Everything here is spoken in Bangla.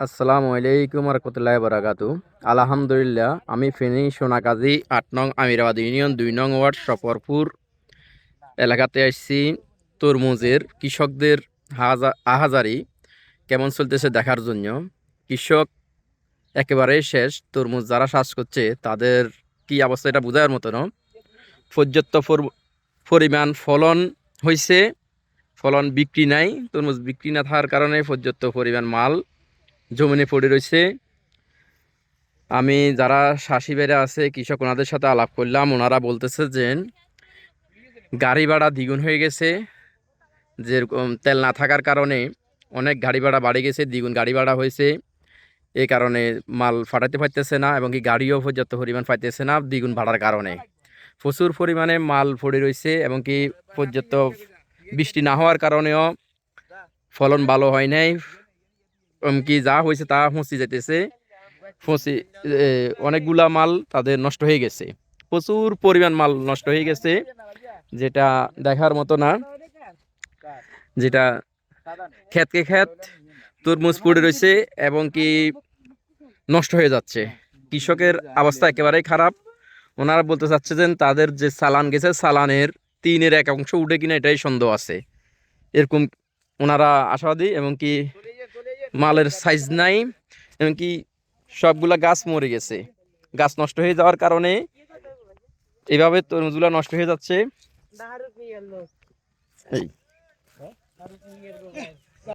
আসসালামু আলাইকুম রহমতুল্লাহি বারাকাতু। আলহামদুলিল্লাহ, আমি ফেনী সোনাকাজী ৮ নং আমিরাবাদ ইউনিয়ন ২ নং ওয়ার্ড সফরপুর এলাকাতে আসছি। তরমুজের কৃষকদের আহাজারি কেমন চলতেছে দেখার জন্য। কৃষক একেবারেই শেষ। তরমুজ যারা চাষ করছে তাদের কি অবস্থা এটা বোঝার মতো না। পর্যাপ্ত পরিমাণ ফলন হয়েছে, ফলন বিক্রি নাই। তরমুজ বিক্রি না থাকার কারণে পর্যাপ্ত পরিমাণ মাল জমিনে পড়ে রয়েছে। আমি যারা চাষি ভাইরা আছে কৃষক ওনাদের সাথে আলাপ করলাম, ওনারা বলতেছে যে গাড়ি ভাড়া দ্বিগুণ হয়ে গেছে। যেরকম তেল না থাকার কারণে অনেক গাড়ি ভাড়া বাড়ে গেছে, দ্বিগুণ গাড়ি ভাড়া হয়েছে। এই কারণে মাল ফাটাতে পারতেছে না এবং কি গাড়িও পর্যাপ্ত পরিমাণ পাইতেছে না দ্বিগুণ ভাড়ার কারণে। প্রচুর পরিমাণে মাল পড়ে রয়েছে এবং কি পর্যাপ্ত বৃষ্টি না হওয়ার কারণেও ফলন ভালো হয় নাই। কি যা হয়েছে তা ফসি যেতেছে। ফসি অনেকগুলা মাল তাদের নষ্ট হয়ে গেছে। প্রচুর পরিমাণ মাল নষ্ট হয়ে গেছে, যেটা দেখার মতো না। যেটা ক্ষেতকে ক্ষেত তরমুজ পড়ে রয়েছে এবং কি নষ্ট হয়ে যাচ্ছে। কৃষকের অবস্থা একেবারেই খারাপ। ওনারা বলতে চাচ্ছে যে তাদের যে চালান গেছে চালানের 1/3 উঠে কিনা এটাই সন্দেহ আছে। এরকম ওনারা আশাবাদী এবং কি মালের সাইজ নাই এবং কি সবগুলা গাছ মরে গেছে। গাছ নষ্ট হয়ে যাওয়ার কারণে এইভাবে তরমুজগুলা নষ্ট হয়ে যাচ্ছে। এই